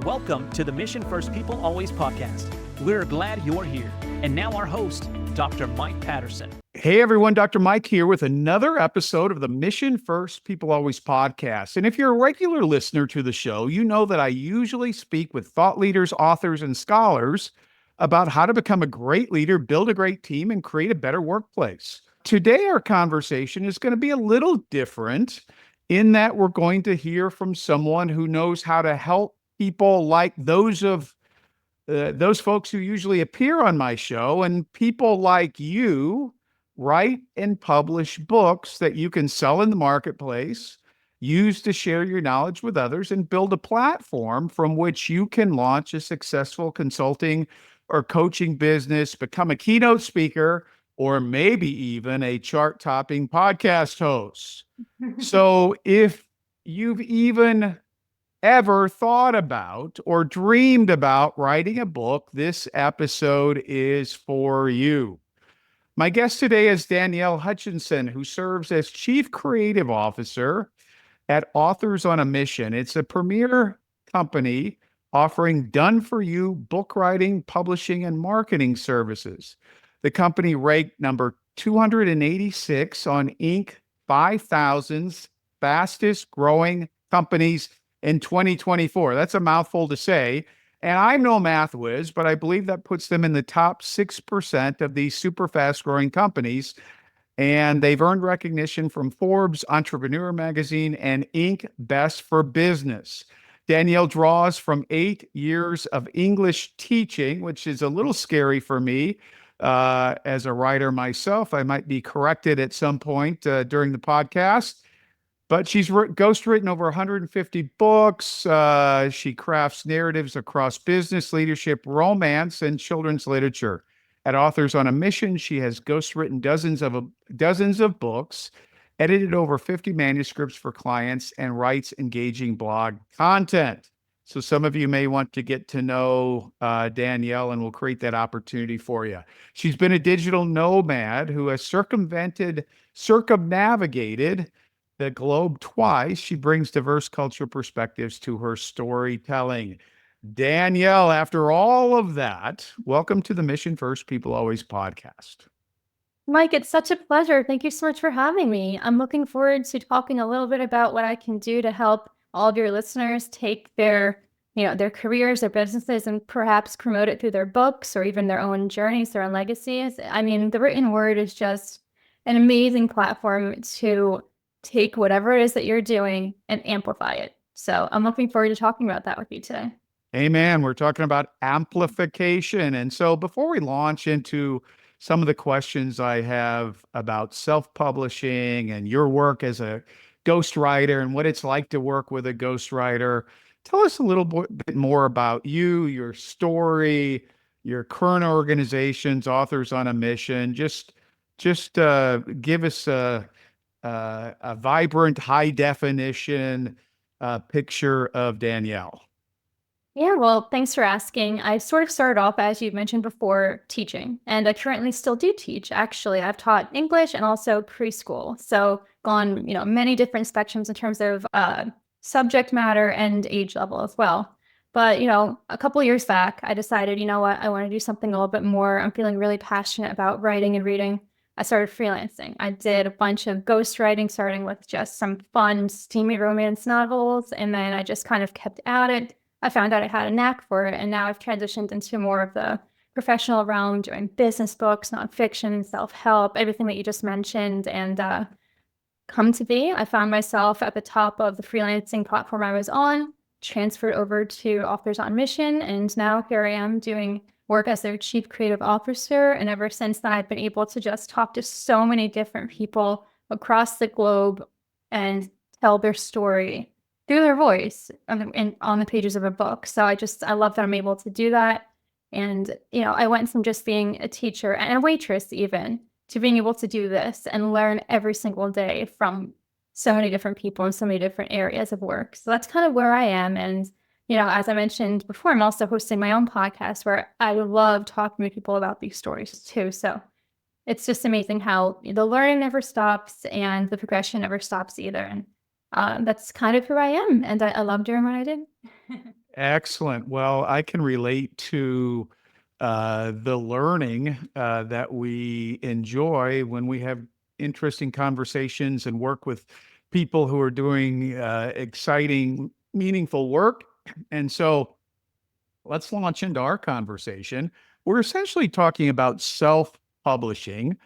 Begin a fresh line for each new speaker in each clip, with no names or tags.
Welcome to the Mission First People Always podcast. We're glad you're here. And now our host, Dr. Mike Patterson.
Hey everyone, Dr. Mike here with another episode of the Mission First People Always podcast. And if you're a regular listener to the show, you know that I usually speak with thought leaders, authors, and scholars about how to become a great leader, build a great team, and create a better workplace. Today, our conversation is going to be a little different in that we're going to hear from someone who knows how to help people like those folks who usually appear on my show and people like you write and publish books that you can sell in the marketplace, use to share your knowledge with others, and build a platform from which you can launch a successful consulting or coaching business, become a keynote speaker, or maybe even a chart-topping podcast host. So if you've even ever thought about or dreamed about writing a book, this episode is for you. My guest today is Danielle Hutchinson, who serves as Chief Creative Officer at Authors on a Mission. It's a premier company offering done-for-you book writing, publishing, and marketing services. The company ranked number 286 on Inc. 5000's fastest growing companies in 2024. That's a mouthful to say. And I'm no math whiz, but I believe that puts them in the top 6% of these super fast growing companies. And they've earned recognition from Forbes, Entrepreneur Magazine, and Inc. Best for Business. Danielle draws from 8 years of English teaching, which is a little scary for me. As a writer myself, I might be corrected at some point during the podcast. But she's ghostwritten over 150 books. She crafts narratives across business, leadership, romance, and children's literature. At Authors on a Mission, she has ghostwritten dozens of books, edited over 50 manuscripts for clients, and writes engaging blog content. So some of you may want to get to know Danielle, and we'll create that opportunity for you. She's been a digital nomad who has circumnavigated the globe twice. She brings diverse cultural perspectives to her storytelling. Danielle, after all of that, welcome to the Mission First People Always podcast.
Mike, it's such a pleasure. Thank you so much for having me. I'm looking forward to talking a little bit about what I can do to help all of your listeners take their careers, their businesses, and perhaps promote it through their books or even their own journeys, their own legacies. I mean, the written word is just an amazing platform to take whatever it is that you're doing and amplify it. So I'm looking forward to talking about that with you today.
Amen. We're talking about amplification. And so before we launch into some of the questions I have about self-publishing and your work as a ghostwriter and what it's like to work with a ghostwriter, tell us a little bit more about you, your story, your current organizations, Authors on a Mission. Just give us a vibrant, high definition picture of Danielle.
Yeah, well, thanks for asking. I sort of started off, as you mentioned before, teaching, and I currently still do teach. Actually, I've taught English and also preschool, so gone, many different spectrums in terms of subject matter and age level as well. But, a couple of years back, I decided, you know what, I want to do something a little bit more. I'm feeling really passionate about writing and reading. I started freelancing. I did a bunch of ghostwriting, starting with just some fun, steamy romance novels, and then I just kind of kept at it. I found out I had a knack for it, and now I've transitioned into more of the professional realm, doing business books, nonfiction, self-help, everything that you just mentioned. And come to be, I found myself at the top of the freelancing platform I was on, transferred over to Authors on Mission, and now here I am doing work as their Chief Creative Officer. And ever since then, I've been able to just talk to so many different people across the globe and tell their story through their voice on the pages of a book. So I love that I'm able to do that. And, I went from just being a teacher and a waitress even to being able to do this and learn every single day from so many different people in so many different areas of work. So that's kind of where I am. And, as I mentioned before, I'm also hosting my own podcast where I love talking to people about these stories too. So it's just amazing how the learning never stops and the progression never stops either. And that's kind of who I am. And I love doing what I do.
Excellent. Well, I can relate to the learning that we enjoy when we have interesting conversations and work with people who are doing exciting, meaningful work. And so let's launch into our conversation. We're essentially talking about self-publishing.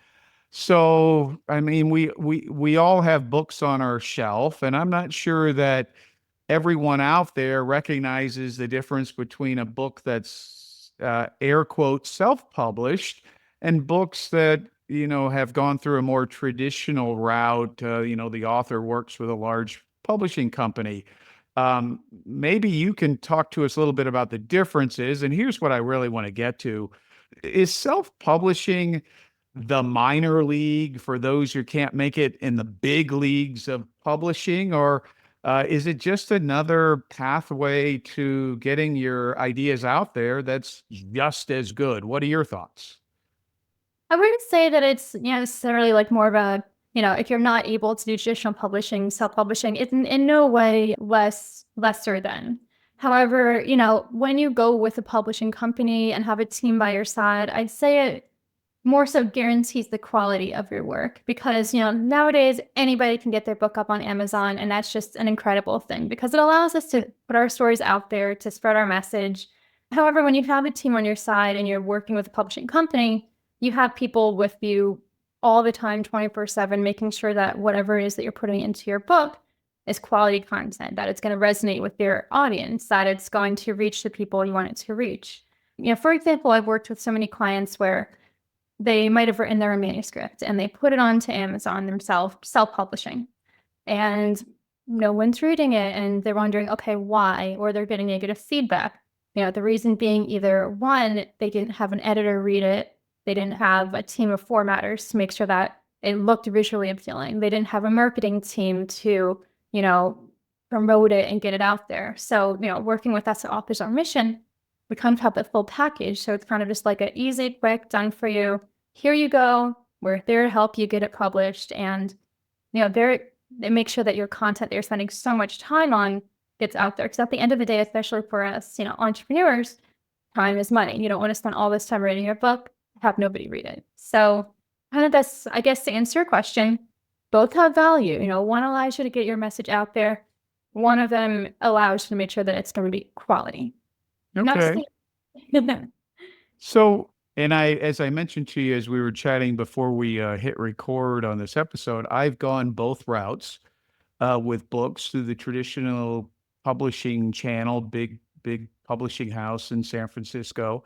So, I mean, we all have books on our shelf, and I'm not sure that everyone out there recognizes the difference between a book that's air quotes self-published and books that have gone through a more traditional route. The author works with a large publishing company. Maybe you can talk to us a little bit about the differences. And here's what I really want to get to: is self-publishing the minor league for those who can't make it in the big leagues of publishing, or is it just another pathway to getting your ideas out there that's just as good? What are your thoughts?
I wouldn't say that it's necessarily like more of a, if you're not able to do traditional publishing, self-publishing, it's in no way lesser than. However, when you go with a publishing company and have a team by your side, I'd say it more so guarantees the quality of your work, because nowadays anybody can get their book up on Amazon, and that's just an incredible thing because it allows us to put our stories out there, to spread our message. However, when you have a team on your side and you're working with a publishing company, you have people with you all the time, 24/7, making sure that whatever it is that you're putting into your book is quality content, that it's going to resonate with your audience, that it's going to reach the people you want it to reach. For example, I've worked with so many clients where they might have written their own manuscript and they put it onto Amazon themselves, self-publishing, and no one's reading it, and they're wondering, okay, why? Or they're getting negative feedback. The reason being either one, they didn't have an editor read it, they didn't have a team of formatters to make sure that it looked visually appealing, they didn't have a marketing team to, promote it and get it out there. So, working with us at Authors on Mission, we kind of have the full package. So it's kind of just like an easy, quick, done for you. Here you go. We're there to help you get it published. And, they make sure that your content that you're spending so much time on gets out there. Because at the end of the day, especially for us, entrepreneurs, time is money. You don't want to spend all this time writing your book, have nobody read it. So kind of that's, I guess, to answer your question, both have value. One allows you to get your message out there. One of them allows you to make sure that it's going to be quality.
Okay. So, and as I mentioned to you as we were chatting before we hit record on this episode, I've gone both routes with books through the traditional publishing channel, big publishing house in San Francisco.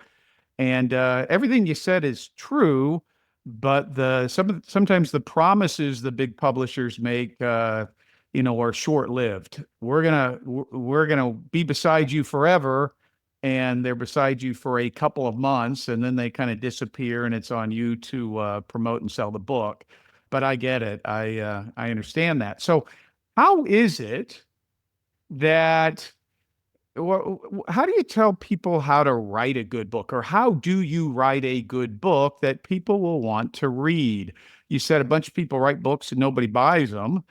And everything you said is true, but sometimes the promises the big publishers make, are short-lived. We're gonna be beside you forever, and they're beside you for a couple of months, and then they kind of disappear, and it's on you to promote and sell the book. But I get it. I understand that. So, how is it that? How do you tell people how to write a good book, or how do you write a good book that people will want to read? You said a bunch of people write books and nobody buys them.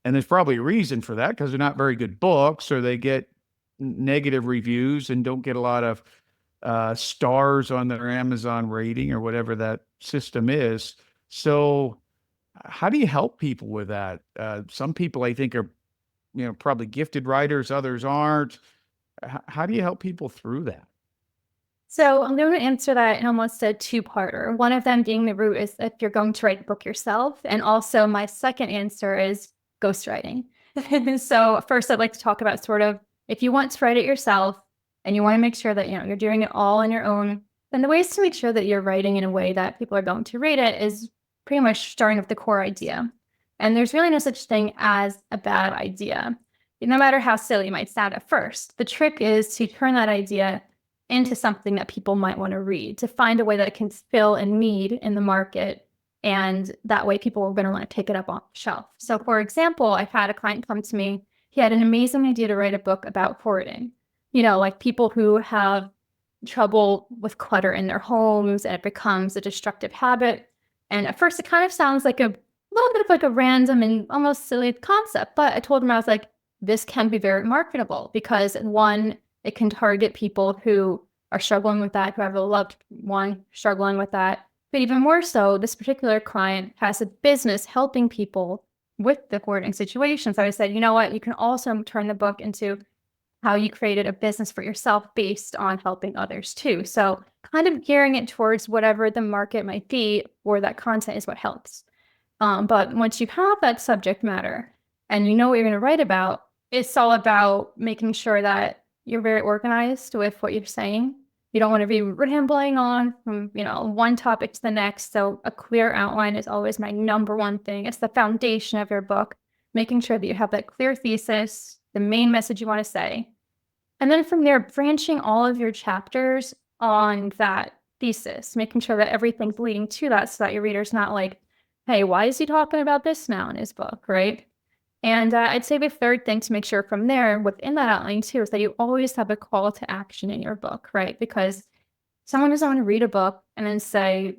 And there's probably a reason for that because they're not very good books, or they get negative reviews and don't get a lot of stars on their Amazon rating or whatever that system is. So how do you help people with that? Some people I think are, probably gifted writers, others aren't. How do you help people through that?
So I'm going to answer that in almost a two-parter. One of them being the root is if you're going to write a book yourself. And also my second answer is ghostwriting. So first I'd like to talk about sort of if you want to write it yourself and you want to make sure that, you're doing it all on your own, then the ways to make sure that you're writing in a way that people are going to read it is pretty much starting with the core idea. And there's really no such thing as a bad idea, no matter how silly it might sound at first. The trick is to turn that idea into something that people might want to read, to find a way that it can fill a need in the market. And that way people are going to want to pick it up off the shelf. So for example, I've had a client come to me. He had an amazing idea to write a book about hoarding, like people who have trouble with clutter in their homes and it becomes a destructive habit. And at first it kind of sounds like a little bit of like a random and almost silly concept. But I told him, I was like, this can be very marketable because one, It can target people who are struggling with that, who have a loved one struggling with that. But even more so, this particular client has a business helping people with the hoarding situation. So I said, you know what, you can also turn the book into how you created a business for yourself based on helping others too. So kind of gearing it towards whatever the market might be or that content is what helps. But once you have that subject matter and you know what you're going to write about, it's all about making sure that you're very organized with what you're saying. You don't want to be rambling on from, one topic to the next. So a clear outline is always my number one thing. It's the foundation of your book, making sure that you have that clear thesis, the main message you want to say. And then from there, branching all of your chapters on that thesis, making sure that everything's leading to that so that your reader's not like, hey, why is he talking about this now in his book, right? And I'd say the third thing to make sure from there within that outline too is that you always have a call to action in your book, right? Because someone doesn't want to read a book and then say,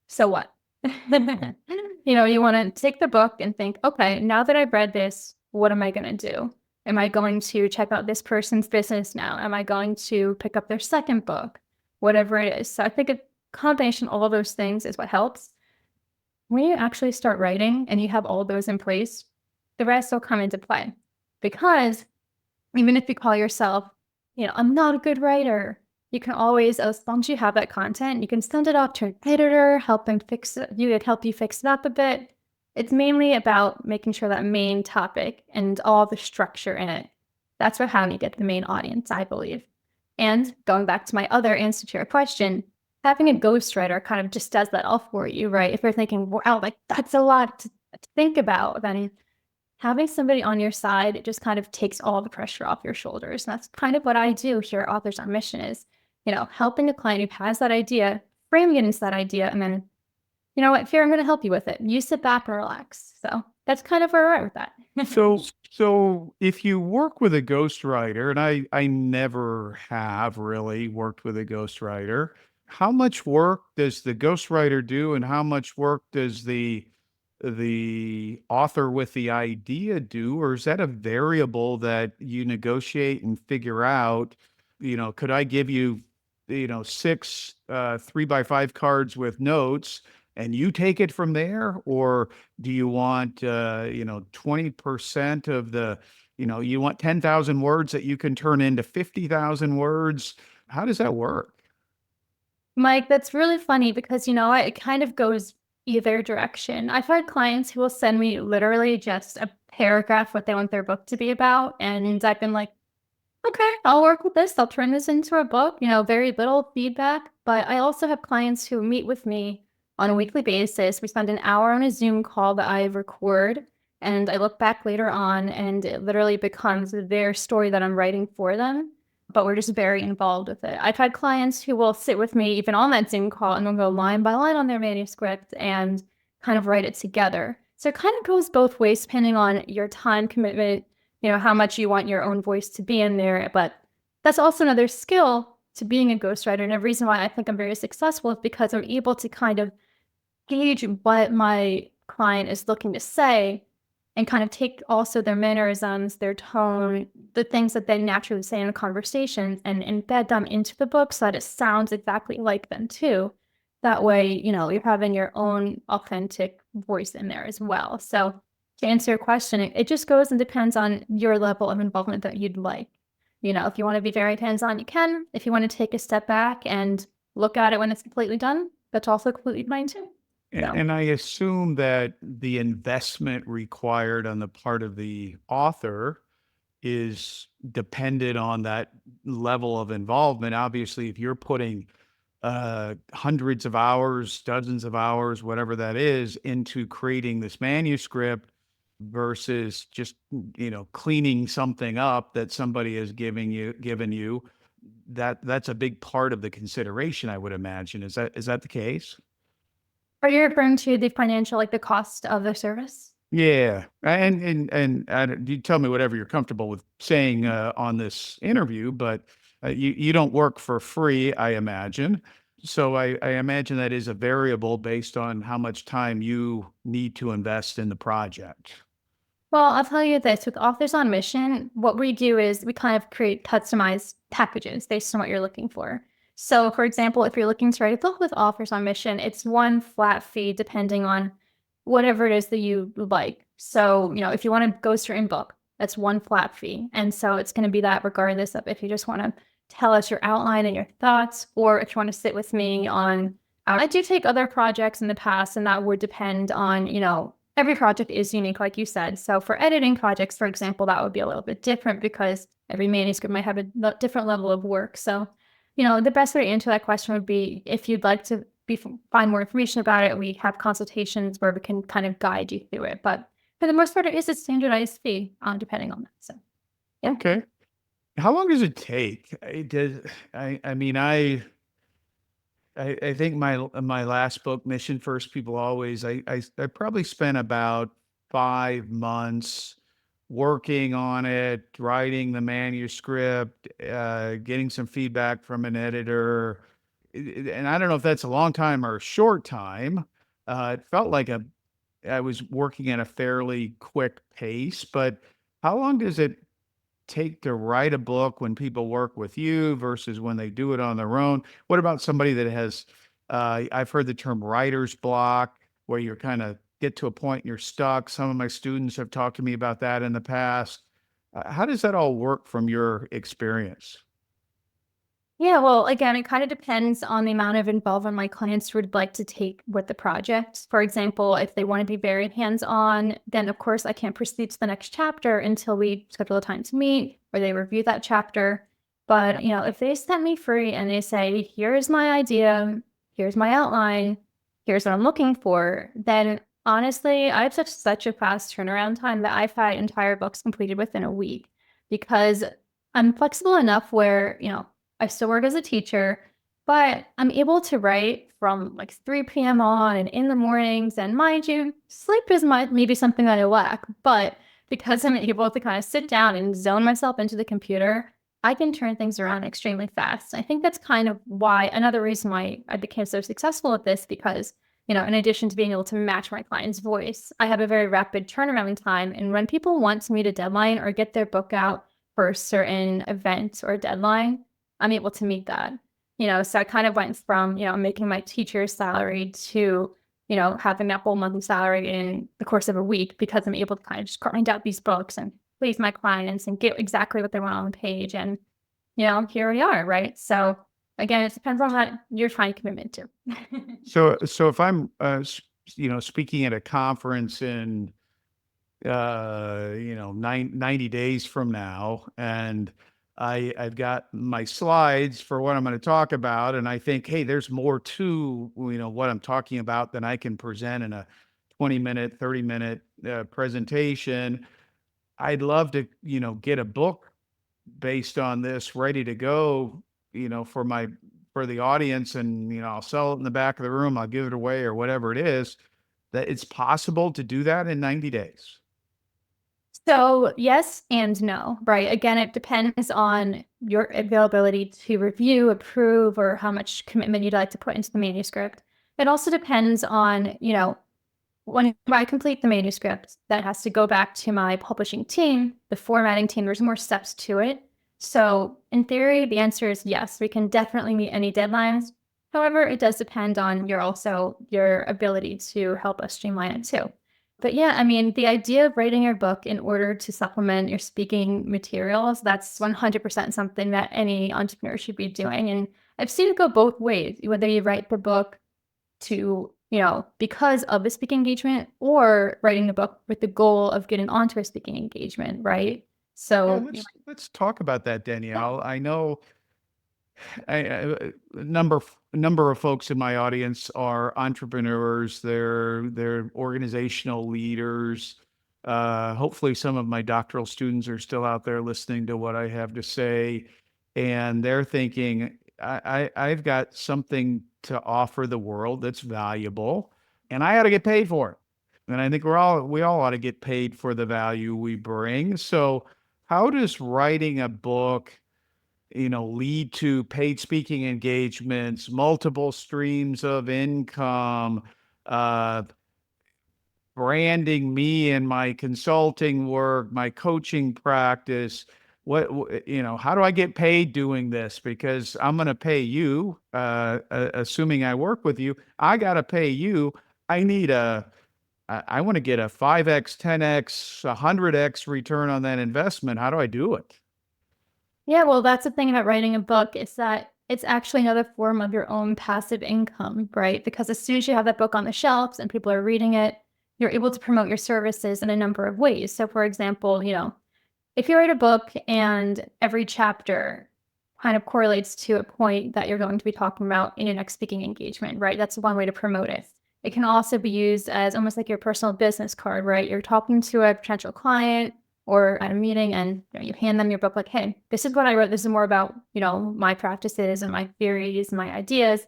so what? You want to take the book and think, okay, now that I've read this, what am I going to do? Am I going to check out this person's business now? Am I going to pick up their second book? Whatever it is. So I think a combination of all of those things is what helps. When you actually start writing and you have all those in place, the rest will come into play. Because even if you call yourself, I'm not a good writer, you can always, as long as you have that content, you can send it off to an editor, help you fix it up a bit. It's mainly about making sure that main topic and all the structure in it, that's how you get the main audience, I believe. And going back to my other answer to your question, having a ghostwriter kind of just does that all for you, right? If you're thinking, wow, like that's a lot to think about, then having somebody on your side, it just kind of takes all the pressure off your shoulders. And that's kind of what I do here at Authors on Mission is, helping a client who has that idea, framing it into that idea, and then, you know what, here, I'm going to help you with it. You sit back and relax. So that's kind of where we're at with that.
So if you work with a ghostwriter, and I never have really worked with a ghostwriter, how much work does the ghostwriter do, and how much work does the author with the idea do, or is that a variable that you negotiate and figure out? Could I give you, six 3x5 cards with notes, and you take it from there? Or do you want 20% of the, you want 10,000 words that you can turn into 50,000 words? How does that work?
Mike, that's really funny because, it kind of goes either direction. I've had clients who will send me literally just a paragraph what they want their book to be about. And I've been like, okay, I'll work with this. I'll turn this into a book, very little feedback. But I also have clients who meet with me on a weekly basis. We spend an hour on a Zoom call that I record, and I look back later on, and it literally becomes their story that I'm writing for them. But we're just very involved with it. I've had clients who will sit with me even on that Zoom call and we'll go line by line on their manuscript and kind of write it together. So it kind of goes both ways depending on your time commitment, how much you want your own voice to be in there. But that's also another skill to being a ghostwriter. And a reason why I think I'm very successful is because I'm able to kind of gauge what my client is looking to say and kind of take also their mannerisms, their tone, the things that they naturally say in a conversation and embed them into the book so that it sounds exactly like them too. That way, you're having your own authentic voice in there as well. So to answer your question, it just goes and depends on your level of involvement that you'd like. If you want to be very hands-on, you can. If you want to take a step back and look at it when it's completely done, that's also completely fine too.
And I assume that the investment required on the part of the author is dependent on that level of involvement. Obviously, if you're putting hundreds of hours, dozens of hours, whatever that is, into creating this manuscript versus just, cleaning something up that somebody has given you, that's a big part of the consideration, I would imagine. Is that the case?
Are you referring to the financial, like the cost of the service?
Yeah. And you tell me whatever you're comfortable with saying on this interview, but you don't work for free, I imagine. So I imagine that is a variable based on how much time you need to invest in the project.
Well, I'll tell you this, with Authors on Mission, what we do is we kind of create customized packages based on what you're looking for. So, for example, if you're looking to write a book with Authors on Mission, it's one flat fee depending on whatever it is that you would like. So, if you want a ghostwritten book, that's one flat fee. And so it's going to be that regardless of if you just want to tell us your outline and your thoughts, or if you want to sit with me on. I do take other projects in the past, and that would depend on, every project is unique, like you said. So for editing projects, for example, that would be a little bit different because every manuscript might have a different level of work. So, the best way to answer that question would be if you'd like to find more information about it, we have consultations where we can kind of guide you through it. But for the most part, it is a standardized fee, depending on that. So, yeah.
Okay. How long does it take? I mean, I think my last book, Mission First People Always, I probably spent about 5 months working on it, writing the manuscript, getting some feedback from an editor. And I don't know if that's a long time or a short time. It felt like I was working at a fairly quick pace, but how long does it take to write a book when people work with you versus when they do it on their own? What about somebody that has, I've heard the term writer's block, where you're kind of get to a point and you're stuck. Some of my students have talked to me about that in the past. How does that all work from your experience?
Yeah, well, again, it kind of depends on the amount of involvement my clients would like to take with the project. For example, if they want to be very hands-on, then of course I can't proceed to the next chapter until we schedule a time to meet or they review that chapter. But, if they set me free and they say, here's my idea, here's my outline, here's what I'm looking for, then honestly, I have such a fast turnaround time that I've had entire books completed within a week because I'm flexible enough where, I still work as a teacher, but I'm able to write from like 3 p.m. on and in the mornings. And mind you, sleep is maybe something that I lack, but because I'm able to kind of sit down and zone myself into the computer, I can turn things around extremely fast. I think that's kind of why another reason why I became so successful at this, because, in addition to being able to match my client's voice, I have a very rapid turnaround time. And when people want to meet a deadline or get their book out for a certain event or deadline, I'm able to meet that. So I kind of went from, making my teacher's salary to, having that full monthly salary in the course of a week because I'm able to kind of just grind out these books and please my clients and get exactly what they want on the page. And, here we are, right? So again, it depends on what you're trying to commitment to.
So if I'm, speaking at a conference in, 90 days from now, and I've got my slides for what I'm going to talk about, and I think, hey, there's more to what I'm talking about than I can present in a 20-minute, 30-minute presentation. I'd love to get a book based on this ready to go, for the audience, and I'll sell it in the back of the room, I'll give it away or whatever it is. That it's possible to do that in 90 days.
So yes and no, right? Again, it depends on your availability to review, approve, or how much commitment you'd like to put into the manuscript. It also depends on, when I complete the manuscript, that has to go back to my publishing team, the formatting team. There's more steps to it. So in theory, the answer is yes, we can definitely meet any deadlines. However, it does depend on your ability to help us streamline it too. But yeah, I mean, the idea of writing your book in order to supplement your speaking materials, that's 100% something that any entrepreneur should be doing. And I've seen it go both ways, whether you write the book to, because of a speaking engagement or writing the book with the goal of getting onto a speaking engagement, right?
Yeah,
So,
let's talk about that, Danielle. I know a number of folks in my audience are entrepreneurs. They're organizational leaders. Hopefully, some of my doctoral students are still out there listening to what I have to say, and they're thinking, I've got something to offer the world that's valuable, and I ought to get paid for it. And I think we all ought to get paid for the value we bring. So, how does writing a book lead to paid speaking engagements, multiple streams of income, uh, branding me and my consulting work, my coaching practice. How do I get paid doing this? Because I'm going to pay you, assuming I work with you, I got to pay you. I need I want to get a 5x, 10x, 100x return on that investment. How do I do it?
Yeah, well, that's the thing about writing a book is that it's actually another form of your own passive income, right? Because as soon as you have that book on the shelves and people are reading it, you're able to promote your services in a number of ways. So, for example, if you write a book and every chapter kind of correlates to a point that you're going to be talking about in your next speaking engagement, right? That's one way to promote it. It can also be used as almost like your personal business card, right? You're talking to a potential client or at a meeting and you hand them your book like, hey, this is what I wrote. This is more about, my practices and my theories and my ideas.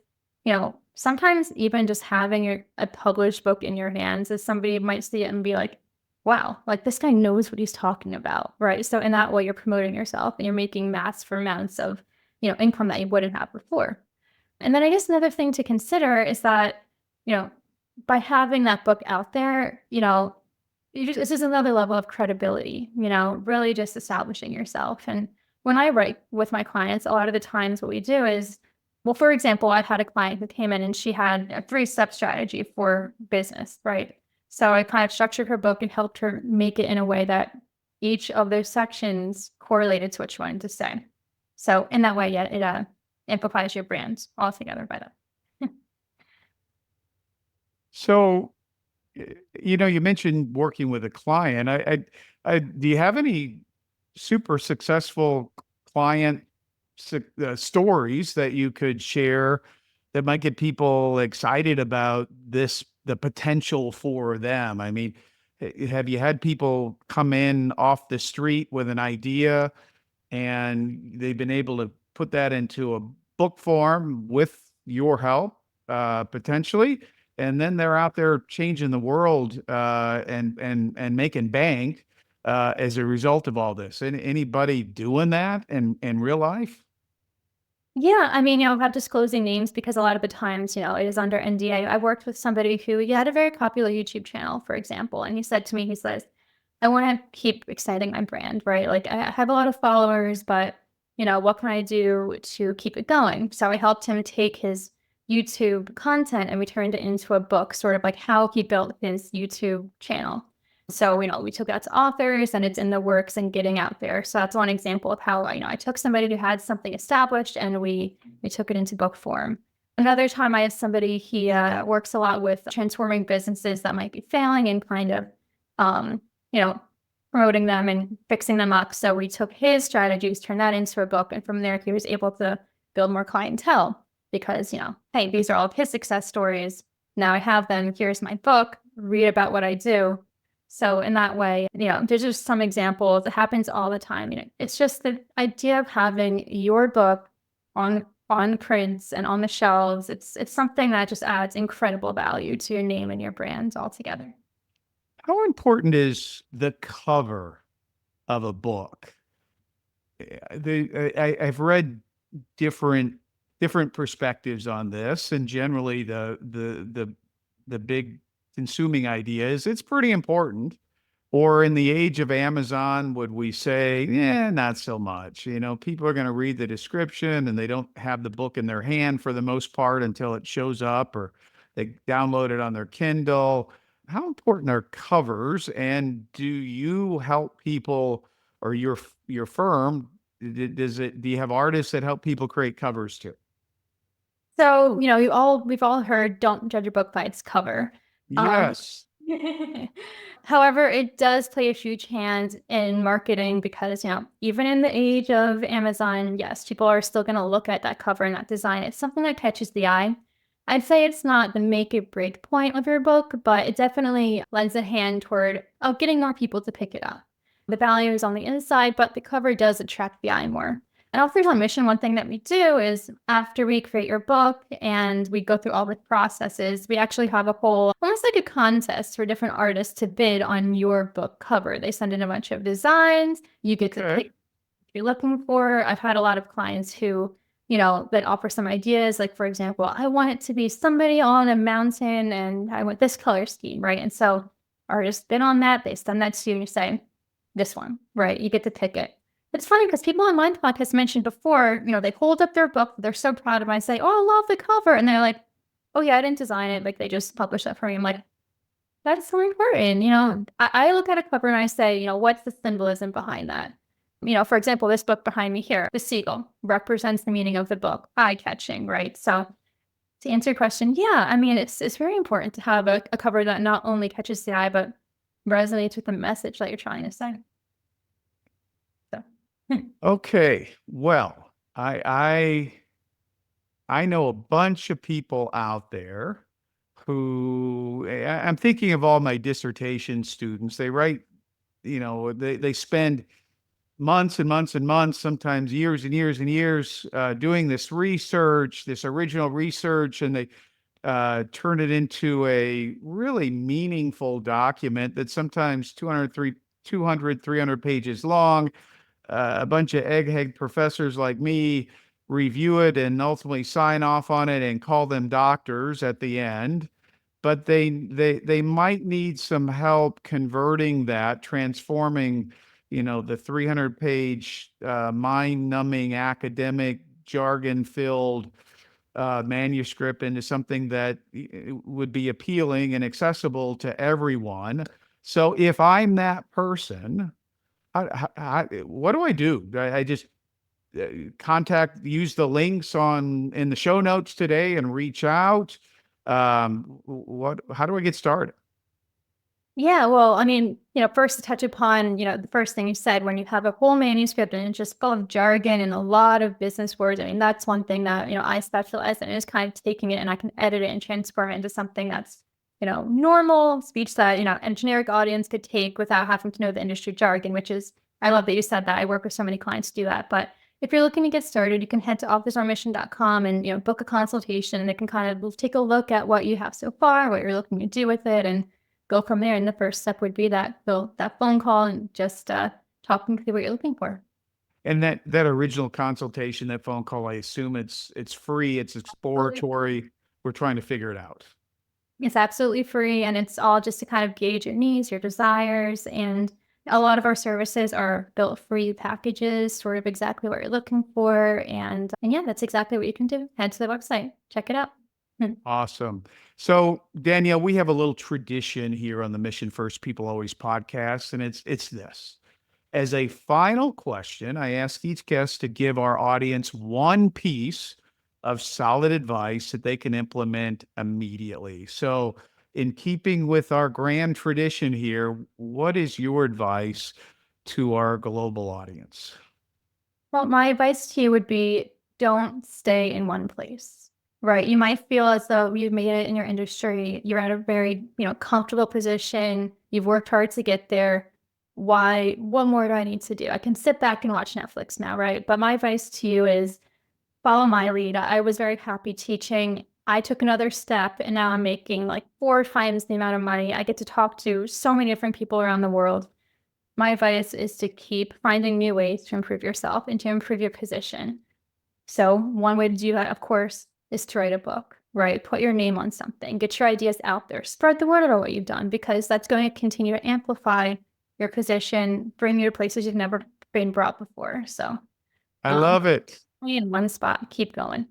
Sometimes even just having a published book in your hands is somebody might see it and be like, wow, like this guy knows what he's talking about, right? So in that way, you're promoting yourself and you're making massive amounts of, income that you wouldn't have before. And then I guess another thing to consider is that, by having that book out there, this is another level of credibility, really just establishing yourself. And when I write with my clients, a lot of the times what we do is, well, for example, I've had a client who came in and she had a 3-step strategy for business, right? So I kind of structured her book and helped her make it in a way that each of those sections correlated to what she wanted to say. So in that way, yeah, it amplifies your brand altogether by that.
So, you mentioned working with a client. Do you have any super successful client stories that you could share that might get people excited about the potential for them? I mean, have you had people come in off the street with an idea and they've been able to put that into a book form with your help, potentially? And then they're out there changing the world, and making bank, as a result of all this. Anybody doing that in real life?
Yeah, I mean, without disclosing names because a lot of the times, it is under NDA. I worked with somebody who he had a very popular YouTube channel, for example, and he said to me, he says, I want to keep exciting my brand, right? Like I have a lot of followers, but what can I do to keep it going? So I helped him take his YouTube content and we turned it into a book, sort of like how he built his YouTube channel. So, we took that to authors and it's in the works and getting out there. So that's one example of how, I took somebody who had something established and we took it into book form. Another time I have somebody, he works a lot with transforming businesses that might be failing and kind of, you know, promoting them and fixing them up. So we took his strategies, turned that into a book. And from there, he was able to build more clientele because, hey, these are all of his success stories. Now I have them. Here's my book. Read about what I do. So in that way, there's just some examples. It happens all the time. It's just the idea of having your book on prints and on the shelves. It's something that just adds incredible value to your name and your brand altogether.
How important is the cover of a book? I've read different perspectives on this, and generally the big consuming idea is it's pretty important. Or in the age of Amazon, would we say, yeah, not so much? People are going to read the description and they don't have the book in their hand for the most part until it shows up or they download it on their Kindle. How important are covers? And do you help people, or your firm, do you have artists that help people create covers too?
So, we've all heard don't judge a book by its cover.
Yes.
However, it does play a huge hand in marketing because, even in the age of Amazon, yes, people are still going to look at that cover and that design. It's something that catches the eye. I'd say it's not the make or break point of your book, but it definitely lends a hand toward getting more people to pick it up. The value is on the inside, but the cover does attract the eye more. And Authors on Mission, one thing that we do is after we create your book and we go through all the processes, we actually have a whole, almost like a contest for different artists to bid on your book cover. They send in a bunch of designs. You get to pick what you're looking for. I've had a lot of clients who, that offer some ideas. Like, for example, I want it to be somebody on a mountain and I want this color scheme, right? And so artist's been on that. They send that to you and you say, this one, right? You get to pick it. It's funny because people on my podcast mentioned before, they hold up their book. They're so proud of it. I say, oh, I love the cover. And they're like, oh yeah, I didn't design it. Like they just published that for me. I'm like, that's so important. I look at a cover and I say, what's the symbolism behind that? For example, this book behind me here, the seagull represents the meaning of the book, eye-catching, right? So to answer your question, yeah, I mean, it's very important to have a cover that not only catches the eye, but resonates with the message that you're trying to say. So,
Okay. Well, I know a bunch of people out there who I'm thinking of all my dissertation students. They write, they spend months and months and months, sometimes years and years and years, doing this research, this original research, and they turn it into a really meaningful document that's sometimes 200, 300 pages long. A bunch of egghead professors like me review it and ultimately sign off on it and call them doctors at the end. But they might need some help converting that, transforming, the 300-page, mind-numbing academic jargon-filled manuscript into something that would be appealing and accessible to everyone. So if I'm that person, what do I do? I just use the links in the show notes today and reach out. How do I get started?
yeah, well, I mean, first to touch upon, the first thing you said, when you have a whole manuscript and it's just full of jargon and a lot of business words, I mean, that's one thing that, I specialize in, is kind of taking it and I can edit it and transform it into something that's, normal speech that, a generic audience could take without having to know the industry jargon, which is, I love that you said that. I work with so many clients to do that. But if you're looking to get started, you can head to officeonmission.com and, book a consultation, and they can kind of take a look at what you have so far, what you're looking to do with it, and go from there. And the first step would be that phone call and just talking through what you're looking for.
And that original consultation, that phone call, I assume it's free, it's exploratory. We're trying to figure it out.
It's absolutely free, and it's all just to kind of gauge your needs, your desires, and a lot of our services are built for you packages, sort of exactly what you're looking for. And yeah, that's exactly what you can do. Head to the website, check it out.
Awesome. So Danielle, we have a little tradition here on the Mission First People Always podcast, and it's this. As a final question, I ask each guest to give our audience one piece of solid advice that they can implement immediately. So in keeping with our grand tradition here, what is your advice to our global audience?
Well, my advice to you would be, don't stay in one place, right? You might feel as though you've made it in your industry. You're at a very, comfortable position. You've worked hard to get there. What more do I need to do? I can sit back and watch Netflix now, right? But my advice to you is follow my lead. I was very happy teaching. I took another step and now I'm making like 4 times the amount of money. I get to talk to so many different people around the world. My advice is to keep finding new ways to improve yourself and to improve your position. So one way to do that, of course, is to write a book, right? Put your name on something, get your ideas out there, spread the word about what you've done, because that's going to continue to amplify your position, bring you to places you've never been brought before. So
I love it.
in one spot, keep going.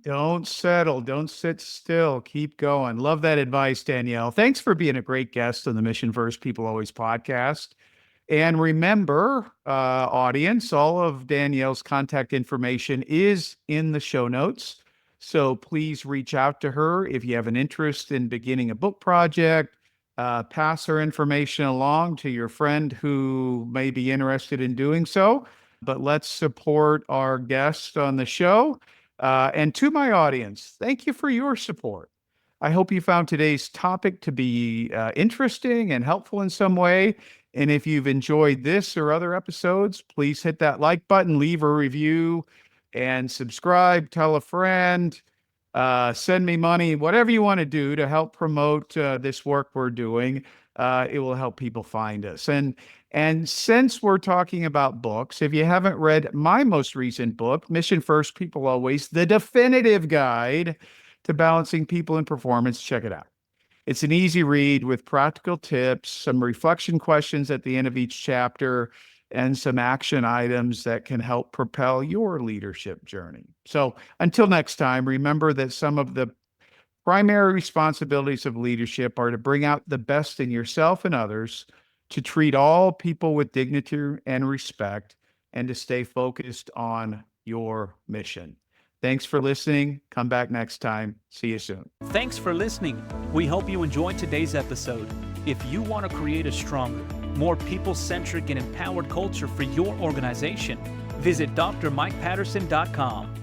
Don't settle. Don't sit still. Keep going. Love that advice, Danielle. Thanks for being a great guest on the Mission First People Always podcast. And remember, audience, all of Danielle's contact information is in the show notes. So please reach out to her if you have an interest in beginning a book project. Pass her information along to your friend who may be interested in doing so. But let's support our guest on the show. And to my audience, thank you for your support. I hope you found today's topic to be interesting and helpful in some way. And if you've enjoyed this or other episodes, please hit that like button, leave a review, and subscribe, tell a friend, send me money, whatever you want to do to help promote this work we're doing. It will help people find us. And since we're talking about books, if you haven't read my most recent book, Mission First, People Always, the definitive guide to balancing people and performance, check it out. It's an easy read with practical tips, some reflection questions at the end of each chapter, and some action items that can help propel your leadership journey. So until next time, remember that some of the primary responsibilities of leadership are to bring out the best in yourself and others, to treat all people with dignity and respect, and to stay focused on your mission. Thanks for listening. Come back next time. See you soon.
Thanks for listening. We hope you enjoyed today's episode. If you want to create a stronger, more people-centric and empowered culture for your organization, visit drmikepatterson.com.